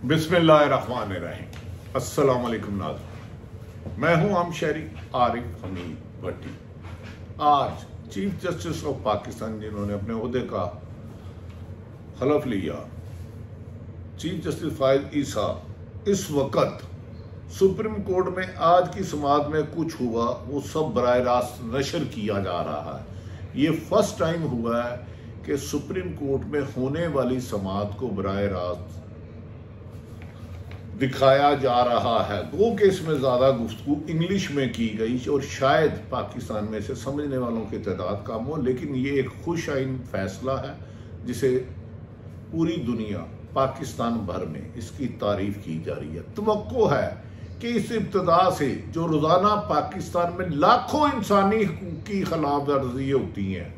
बिस्मिल्लाहिर्रहमानिर्रहीम। अस्सलाम वालेकुम नाज़रीन, मैं हूं आम शहरी आरिफ हमीद भट्टी। आज चीफ जस्टिस ऑफ पाकिस्तान जिन्होंने अपने ओहदे का हलफ लिया, चीफ जस्टिस फायद ईसा, इस वक्त सुप्रीम कोर्ट में आज की समाअत में कुछ हुआ वो सब बराह रास्त नशर किया जा रहा है। ये फर्स्ट टाइम हुआ है कि सुप्रीम कोर्ट में होने वाली समाअत को बराह रास्त दिखाया जा रहा है। दो केस में ज्यादा गुफ्तगू इंग्लिश में की गई और शायद पाकिस्तान में से समझने वालों की तादाद कम हो, लेकिन ये एक खुश आइन फैसला है जिसे पूरी दुनिया पाकिस्तान भर में इसकी तारीफ की जा रही है। तवक्को है कि इस इब्तदा से जो रोजाना पाकिस्तान में लाखों इंसानी हकूक की खिलाफ वर्जियां होती हैं,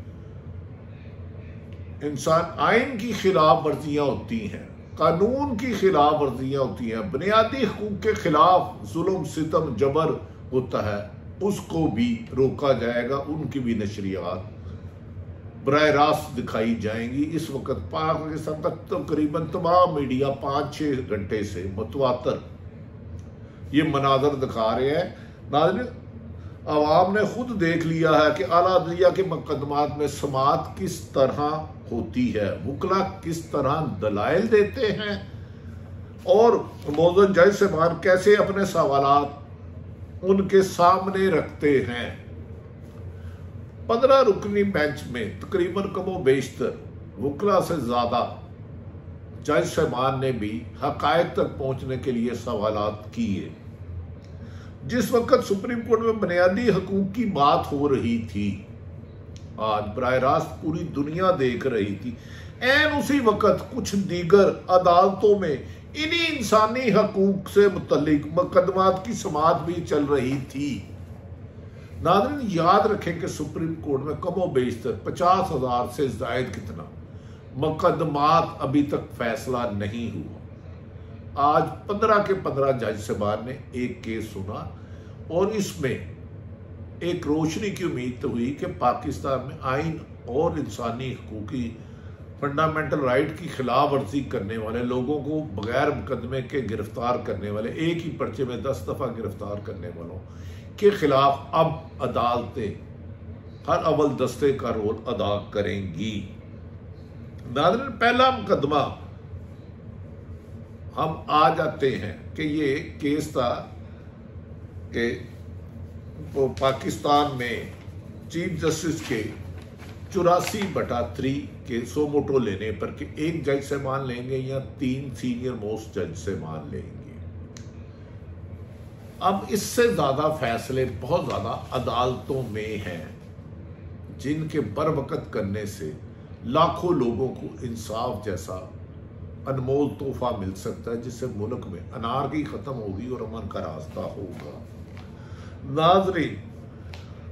इंसान आइन की खिलाफ वर्जियां होती हैं, कानून की खिलाफ वर्जियां होती हैं, बुनियादी हकूक के खिलाफ जुल्म सितम जबर होता है, उसको भी रोका जाएगा। उनकी भी नशरियात बराह रास्त दिखाई जाएंगी। इस वक्त पाकिस्तान का तकरीबन तमाम मीडिया 5-6 घंटे से मुतवातर ये मनाजर दिखा रहे हैं। नाज़रीन, अवाम ने खुद देख लिया है कि आला अदलिया के मुकदमात में समाअत किस तरह होती है, वकला किस तरह दलाइल देते हैं और मौजूद जज साहबान कैसे अपने सवालात उनके सामने रखते हैं। 15 रुकनी बेंच में तकरीबन कमो बेशतर वकला से ज्यादा जज साहबान ने भी हकायक तक पहुंचने के लिए सवालात किए। जिस वक्त सुप्रीम कोर्ट में बुनियादी हकूक की बात हो रही थी, आज बराह रास्त पूरी दुनिया देख रही थी, एन उसी वक्त कुछ दीगर अदालतों में इन्हीं इंसानी हकूक से मुतल्लिक मुकदमात की समाअत भी चल रही थी। नाज़रीन, याद रखें कि सुप्रीम कोर्ट में कमो बेशतर 50,000 से जायद कितना मुकदमात अभी तक फैसला नहीं हुआ। आज 15 के 15 जज साहबान ने एक केस सुना और इसमें एक रोशनी की उम्मीद हुई कि पाकिस्तान में आइन और इंसानी हकूकी फंडामेंटल राइट की खिलाफ वर्जी करने वाले लोगों को बगैर मुकदमे के गिरफ्तार करने वाले, एक ही पर्चे में 10 दफा गिरफ्तार करने वालों के खिलाफ अब अदालतें हर अव्वल दस्ते का रोल अदा करेंगी। नाज़रीन, पहला मुकदमा हम आ जाते हैं कि ये केस था कि पाकिस्तान में चीफ जस्टिस के 84/3 के सो मोटो लेने पर कि एक जज साहबान लेंगे या 3 सीनियर मोस्ट जज साहबान लेंगे। अब इससे ज्यादा फैसले बहुत ज्यादा अदालतों में हैं जिनके बर वक्त करने से लाखों लोगों को इंसाफ जैसा अनमोल तोहफा मिल सकता है, जिससे मुल्क में अनारकी खत्म होगी और अमन का रास्ता होगा। नाज़रीन,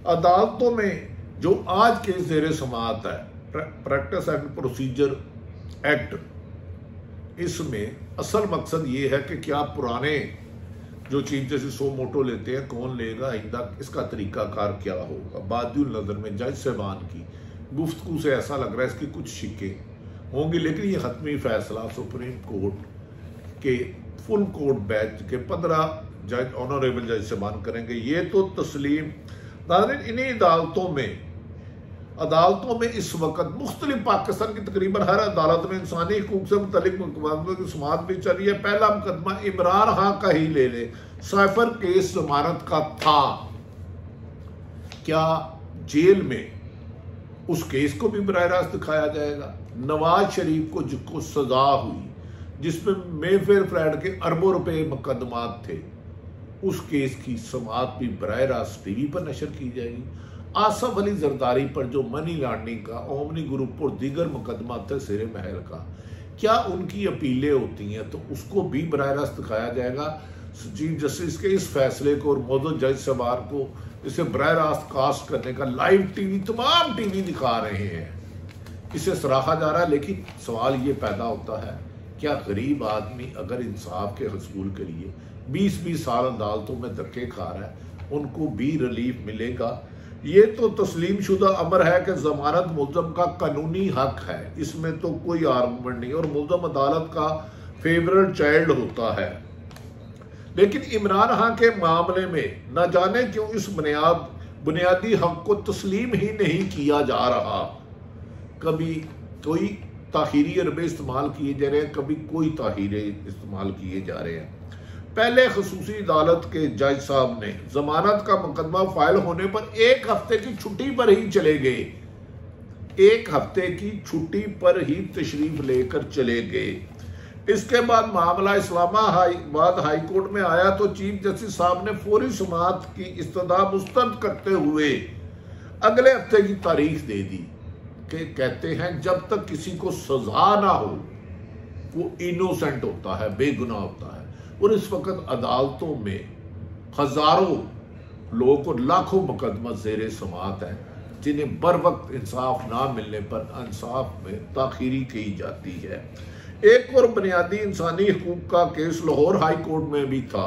अदालतों में जो आज के ज़ेरे समाअत है प्रैक्टिस एंड प्रोसीजर एक्ट, इसमें असल मकसद ये है कि क्या पुराने जो चीफ जस्टिस सो मोटो लेते हैं कौन लेगा, आइंदा इसका तरीकाकार क्या होगा। बादिल नजर में जज साहबान की गुफ्तगू से ऐसा लग रहा है इसकी कुछ शिक्के होंगी, लेकिन ये हतमी फैसला सुप्रीम कोर्ट के फुल कोर्ट बेंच के 15 जज ऑनरेबल जज साहबान करेंगे। ये तो तस्लीम। नाज़रीन, इन्हीं अदालतों में इस वक्त मुख्तलिफ पाकिस्तान की तकरीबन हर अदालत में इंसानी हकूक से मुतल्लिक मुकदमों की समाअत भी चल रही है। पहला मुकदमा इमरान खां का ही ले ले, साइफर केस जमानत का था। क्या जेल में उस केस को भी बराह रास्त दिखाया जाएगा? नवाज शरीफ को जिसको सजा हुई, जिसमें मेफेयर फ्लैट के अरबों रुपए मुकदमात थे, उस केस की समाअत भी बराह रास्त टीवी पर नशर की जाएगी। आसफ अली जरदारी पर जो मनी लॉन्ड्रिंग का, ओमनी ग्रुप और दीगर मुकदमा थे शेरे महल का, क्या उनकी अपीलें होती हैं तो उसको भी बराह रास्त दिखाया जाएगा। चीफ जस्टिस के इस फैसले को और मौजूद जज साहबान को इसे बराह रास्त कास्ट करने का लाइव टीवी तमाम टीवी दिखा रहे हैं, इसे सराहा जा रहा है। लेकिन सवाल ये पैदा होता है, क्या गरीब आदमी अगर इंसाफ के हसूल के लिए 20-20 साल अदालतों में धक्के खा रहा है, उनको भी रिलीफ मिलेगा? ये तो तस्लीम शुदा अमर है कि जमानत मुल्ज़म का कानूनी हक है, इसमें तो कोई आर्गूमेंट नहीं। और मुल्ज़म अदालत का फेवरेट चाइल्ड होता है। लेकिन इमरान खान के मामले में न जाने क्यों इस बुनियादी हक को तस्लीम ही नहीं किया जा रहा। कभी कोई ताखीरी अरबे इस्तेमाल किए जा रहे हैं, कभी कोई ताखीरे इस्तेमाल किए जा रहे हैं। पहले खसूसी अदालत के जज साहब ने जमानत का मुकदमा फाइल होने पर 1 हफ्ते की छुट्टी पर ही चले गए, 1 हफ्ते की छुट्टी पर ही तशरीफ लेकर चले गए। इसके बाद मामला इस्लामाबाद हाई कोर्ट में आया तो चीफ जस्टिस साहब ने फौरी समाअत की इस्तदा मुस्तरद करते हुए अगले हफ्ते की तारीख दे दी कि कहते हैं जब तक किसी को सजा ना हो वो इनोसेंट होता है, बेगुनाह होता है। और इस वक्त अदालतों में हजारों लोगों को लाखों मुकदमा ज़ेरे समाअत है जिन्हें बर वक्त इंसाफ ना मिलने पर इंसाफ में ताखीरी की जाती है। एक और बुनियादी इंसानी हकूक का केस लाहौर हाई कोर्ट में भी था,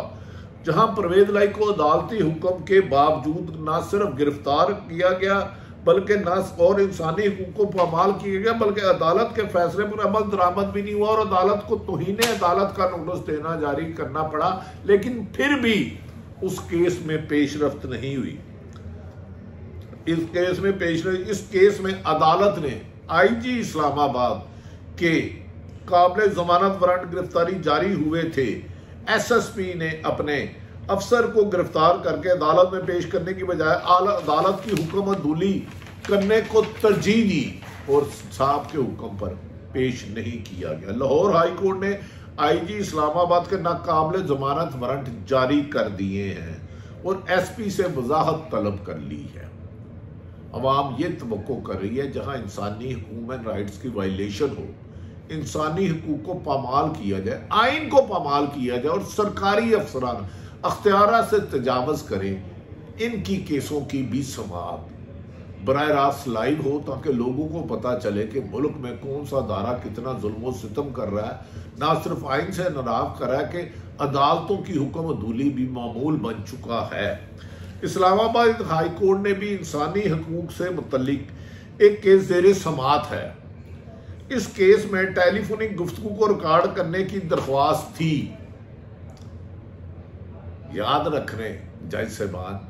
जहां परवेज लाई को अदालती हुक्म के बावजूद न सिर्फ गिरफ्तार किया गया बल्कि न और इंसानी हकूक को पामाल किया गया, बल्कि अदालत के फैसले पर अमल दरामद भी नहीं हुआ और अदालत को तौहीन अदालत का नोटिस देना जारी करना पड़ा। लेकिन फिर भी उस केस में पेशरफ्त नहीं हुई। इस केस में अदालत ने IG इस्लामाबाद के काबिल जमानत वारंट गिरफ्तारी जारी हुए थे, SSP ने अपने अफसर को गिरफ्तार करके अदालत में पेश करने की बजाय आला अदालत की हुक्म अदूली करने को तरजीह दी और साहब के हुक्म पर पेश नहीं किया गया। लाहौर हाई कोर्ट ने IG इस्लामाबाद के नाकाबिल जमानत वारंट जारी कर दिए हैं और SP से वजाहत तलब कर ली है। अवाम ये तवक्को कर रही है जहां इंसानी ह्यूमन राइट्स की वायलेशन हो, इंसानी हकूक को पामाल किया जाए, आइन को पामाल किया जाए और सरकारी अफसरान अख्तियार से तजावज़ करें, इनकी केसों की भी समाअत बराह रास्त लाइव हो ताकि लोगों को पता चले कि मुल्क में कौन सा दारा कितना जुल्म सितम कर रहा है। ना सिर्फ आइन से नराफ कर रहा है कि अदालतों की हुक्म अदूली भी मामूल बन चुका है। इस्लामाबाद हाई कोर्ट ने भी इंसानी हकूक से मुतल्लिक एक केस ज़ेरे समाअत है। इस केस में टेलीफोनिक गुफ्तगू को रिकॉर्ड करने की दरख्वास्त थी। याद रखने जज साहबान,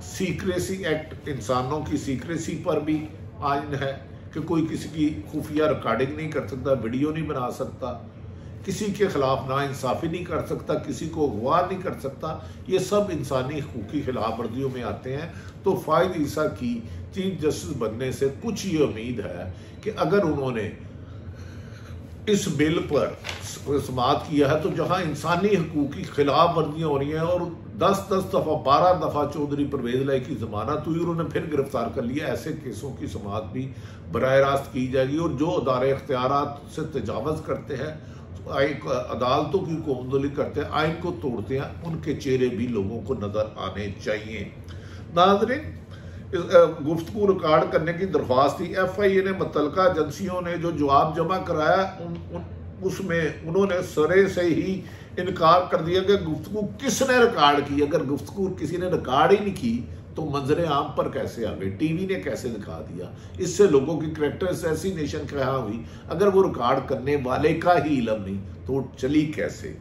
सीक्रेसी एक्ट इंसानों की सीक्रेसी पर भी आइन है कि कोई किसी की खुफिया रिकॉर्डिंग नहीं कर सकता, वीडियो नहीं बना सकता, किसी के खिलाफ ना इंसाफी नहीं कर सकता, किसी को अगवा नहीं कर सकता। ये सब इंसानी हकूक की खिलाफ वर्जियों में आते हैं। तो फायद ईसा की चीफ जस्टिस बनने से कुछ ये उम्मीद है कि अगर उन्होंने इस बिल पर समाअत किया है तो जहां इंसानी हकूक की खिलाफ वर्जियां हो रही हैं और 10-10 दफ़ा 12 दफ़ा चौधरी परवेज लाई की जमानत हुई और उन्हें फिर गिरफ्तार कर लिया, ऐसे केसों की समाअत भी बराह रास्त की जाएगी। और जो अदारे इख्तियारात से तजावज़ करते हैं, अदालतों की कोमदली करते हैं, आइन को तोड़ते हैं, उनके चेहरे भी लोगों को नजर आने चाहिए। नाज़रीन, गुफ्तगू रिकॉर्ड करने की दरख्वास्त थी। FIA ने मुतल्लिका एजेंसियों ने जो जवाब जमा कराया उसमें उन्होंने सरे से ही इनकार कर दिया कि गुफ्तगू किसने रिकॉर्ड की। अगर गुफ्तगू किसी ने रिकॉर्ड ही नहीं की तो मंजर आम पर कैसे आ गई, टीवी ने कैसे दिखा दिया, इससे लोगों की करैक्टर असैसिनेशन कहाँ हुई। अगर वो रिकॉर्ड करने वाले का ही इल्म नहीं तो चली कैसे,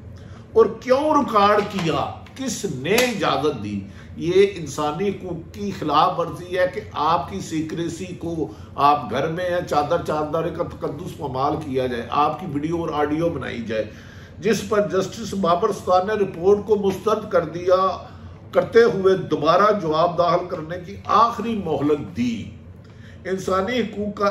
और क्यों रिकॉर्ड किया, किसने इजाजत दी। ये इंसानी हकूक की खिलाफ वर्जी है कि आपकी सीक्रेसी को आप घर में है चादर का तकद्दुस पामाल किया जाए, आपकी वीडियो और ऑडियो बनाई जाए, जिस पर जस्टिस बाबर सुल्तान ने रिपोर्ट को मुस्तरद कर दिया करते हुए दोबारा जवाब दाखिल करने की आखिरी मोहलत दी। इंसानी हकूक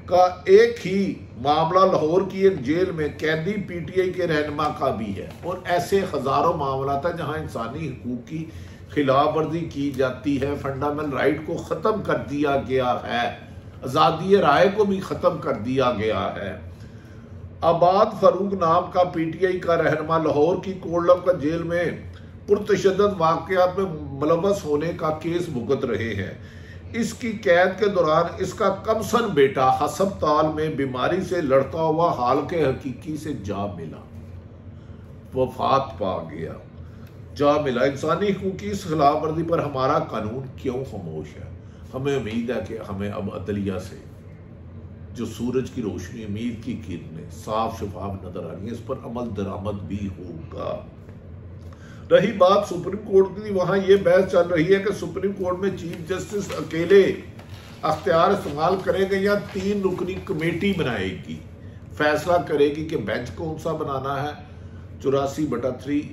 का एक ही मामला लाहौर की एक जेल में कैदी PTI के रहनुमा का भी है और ऐसे हजारों मामला था जहां इंसानी हकूक की खिलाफ वर्जी की जाती है। फंडामेंटल राइट को ख़त्म कर दिया गया है, आज़ादी राय को भी ख़त्म कर दिया गया है। आबाद फारूक नाम का PTI का रहनुमा लाहौर की कोल्डम का जेल में पुरतशद्दुद वाक़यात में मुलव्वस होने का केस भुगत रहे हैं। इसकी कैद के दौरान इसका कमसन बेटा हस्पताल में बीमारी से लड़ता हुआ हाल के हकीकी से जा मिला, वफात पा गया, जा मिला। इंसानी हकूक की इस खिलाफ वर्जी पर हमारा कानून क्यों खामोश है? हमें उम्मीद है कि हमें अब अदलिया से जो सूरज की रोशनी, उम्मीद की किरणें साफ शफाफ नजर आ रही है, इस पर अमल दरामद भी होगा। रही बात सुप्रीम कोर्ट की, वहां यह बहस चल रही है कि सुप्रीम कोर्ट में चीफ जस्टिस अकेले अख्तियार इस्तेमाल करेंगे या 3 रुकनी कमेटी बनाएगी, फैसला करेगी कि बेंच कौन सा बनाना है, 84/3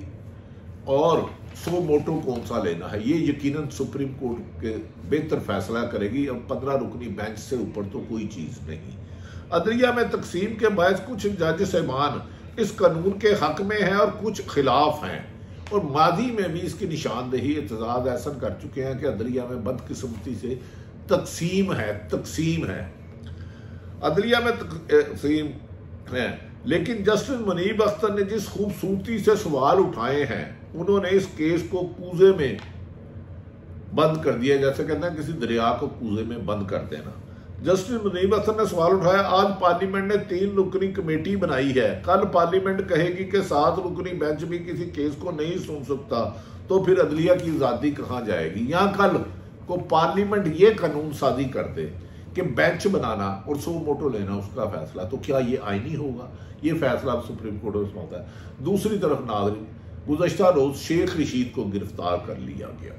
और सो मोटो कौन सा लेना है। ये यकीनन सुप्रीम कोर्ट के बेहतर फैसला करेगी। और 15 रुकनी बेंच से ऊपर तो कोई चीज नहीं। अदलिया में तकसीम के बायस कुछ जज साहिबान इस कानून के हक में हैं और कुछ खिलाफ हैं, और मादी में भी इसकी निशानदेही एतजाज ऐसा कर चुके हैं कि अदलिया में बदकिस्मती से तकसीम है। अदलिया में तकसीम है, लेकिन जस्टिस मुनीब अख्तर ने जिस खूबसूरती से सवाल उठाए हैं, उन्होंने इस केस को कूजे में बंद कर दिया, जैसे कहते हैं किसी दरिया को कूजे में बंद कर देना। जस्टिस मुनीब अख्तर ने सवाल उठाया, आज पार्लियामेंट ने 3 रुकनी कमेटी बनाई है, कल पार्लियामेंट कहेगी कि 7 रुकनी बेंच भी किसी केस को नहीं सुन सकता, तो फिर अदलिया की आजादी कहां जाएगी। या कल को पार्लियामेंट ये कानून साजी कर दे कि बेंच बनाना और सो मोटो लेना उसका फैसला, तो क्या ये आईनी होगा? ये फैसला सुप्रीम कोर्ट में होता है। दूसरी तरफ नाज़रीन, गुज़श्ता रोज शेख रशीद को गिरफ्तार कर लिया गया,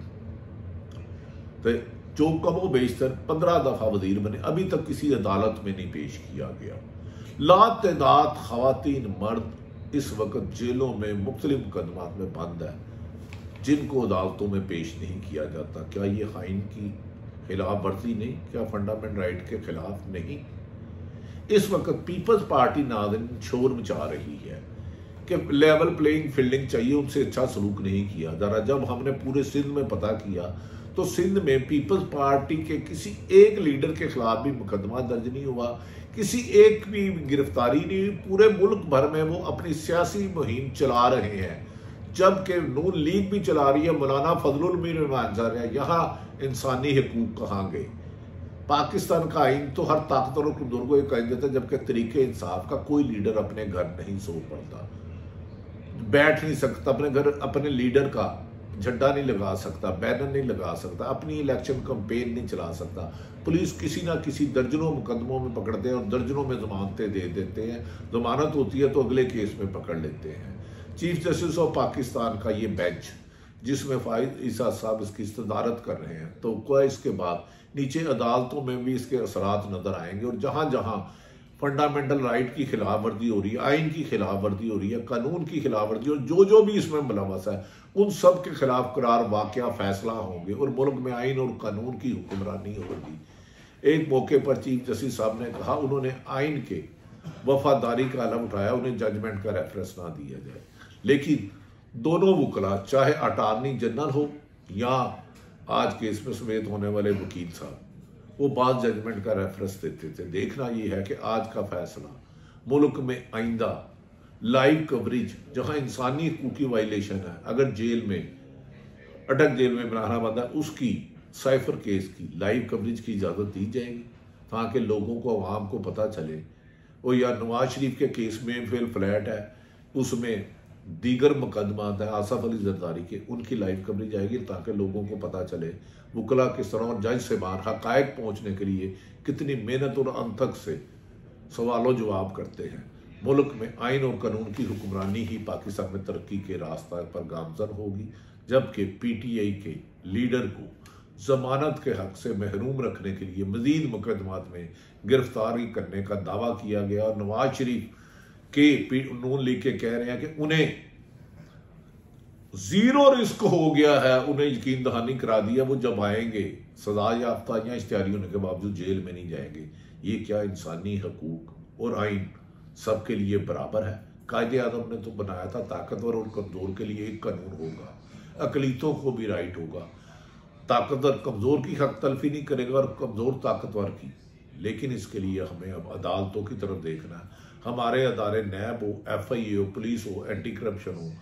तो जो कमो बेशतर 15 दफा वजीर बने, अभी तक किसी अदालत में नहीं पेश किया गया। लातदाद खवातीन मर्द इस वक्त जेलों में मुख्तलिफ मुकदमात में बंद है, जिनको अदालतों में पेश नहीं किया जाता। क्या ये आइन की खिलाफ वर्जी नहीं? क्या फंडामेंटल राइट के खिलाफ नहीं? इस वक्त पीपल्स पार्टी नाज़रीन शोर मचा रही है कि लेवल प्लेइंग फील्डिंग चाहिए, उनसे अच्छा सलूक नहीं किया जा रहा। जब हमने पूरे सिंध में पता किया तो सिंध में पीपल्स पार्टी के किसी एक लीडर के खिलाफ भी मुकदमा दर्ज नहीं हुआ, किसी एक भी गिरफ्तारी नहीं हुई। पूरे मुल्क भर में वो अपनी सियासी मुहिम चला रहे हैं, जबकि नून लीग भी चला रही है, मौलाना फजलुल मीर रहमान है। यहाँ इंसानी हकूक कहाँ गए? पाकिस्तान का आइन तो हर ताकतवर और कमजोर को कह देता है, जबकि तरीके इंसाफ का कोई लीडर अपने घर नहीं सो पड़ता, बैठ नहीं सकता अपने घर, अपने लीडर का झंडा नहीं लगा सकता, बैनर नहीं लगा सकता, अपनी इलेक्शन कैंपेन नहीं चला सकता। पुलिस किसी ना किसी दर्जनों मुकदमों में पकड़ते हैं और दर्जनों में जमानतें दे देते हैं। जमानत होती है तो अगले केस में पकड़ लेते हैं। चीफ जस्टिस ऑफ पाकिस्तान का ये बेंच, जिसमें फाइज ईसा साहब इसकी सदारत कर रहे हैं, तो क्या इसके बाद नीचे अदालतों में भी इसके असरात नजर आएंगे। और जहां जहां फंडामेंटल राइट की खिलाफ वर्जी हो रही है, आइन की खिलाफ वर्जी हो रही है, कानून की खिलाफ वर्जी, और जो भी इसमें मुलव्वस है, उन सब के खिलाफ करार वाकया फैसला होंगे और मुल्क में आइन और कानून की हुक्मरानी होगी। एक मौके पर चीफ जस्टिस साहब ने कहा, उन्होंने आइन के वफादारी का आलम उठाया, उन्हें जजमेंट का रेफरेंस ना दिया जाए, लेकिन दोनों वकला, चाहे अटार्नी जनरल हो या आज केस में समेत होने वाले वकील साहब, वो बाद जजमेंट का रेफरेंस देते थे। देखना ये है कि आज का फैसला मुल्क में आइंदा लाइव कवरेज, जहां इंसानी हकूक की वायलेशन है, अगर जेल में अटक जेल में बनाना बंदा, उसकी साइफर केस की लाइव कवरेज की इजाज़त दी जाएगी, ताकि लोगों को, आवाम को पता चले। और या नवाज शरीफ के केस में फिल फ्लैट है, उसमें दीगर मुकदमात है आसफ अली जरदारी के, उनकी लाइव कवरेज आएगी, ताकि लोगों को पता चले वकला किस तरह और जज साहिबान हकायक पहुंचने के लिए कितनी मेहनत और अनथक से सवालों जवाब करते हैं। मुल्क में आइन और कानून की हुक्मरानी ही पाकिस्तान में तरक्की के रास्ता पर गामजन होगी, जबकि PTI के लीडर को जमानत के हक से महरूम रखने के लिए मजीद मुकदमात में गिरफ्तारी करने का दावा किया गया। और नवाज शरीफ के नून लीग के कह रहे हैं कि उन्हें जीरो रिस्क हो गया है, उन्हें यकीन दहानी करा दिया, वो जब आएंगे सजा याफ्ता या इश्तिहारी होने के बावजूद जेल में नहीं जाएंगे। ये क्या इंसानी हकूक और आइन सबके लिए बराबर है? कायदे आज़म ने तो बनाया था ताकतवर और कमजोर के लिए एक कानून होगा, अकलीतों को भी राइट होगा, ताकतवर कमजोर की हक तलफी नहीं करेगा और कमजोर ताकतवर की। लेकिन इसके लिए हमें अब अदालतों की तरफ देखना है। हमारे अदारे नैब हो, FIA हो, पुलिस हो, एंटी करप्शन हो,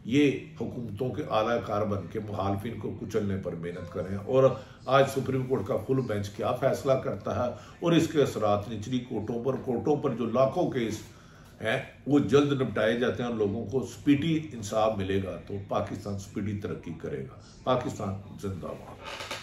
ये हुकूमतों के आलाकार बन के मुखालफिन को कुचलने पर मेहनत करें। और आज सुप्रीम कोर्ट का फुल बेंच क्या फैसला करता है और इसके असरात निचली कोर्टों पर जो लाखों केस हैं वो जल्द निपटाए जाते हैं और लोगों को स्पीडी इंसाफ मिलेगा, तो पाकिस्तान स्पीडी तरक्की करेगा। पाकिस्तान जिंदाबाद।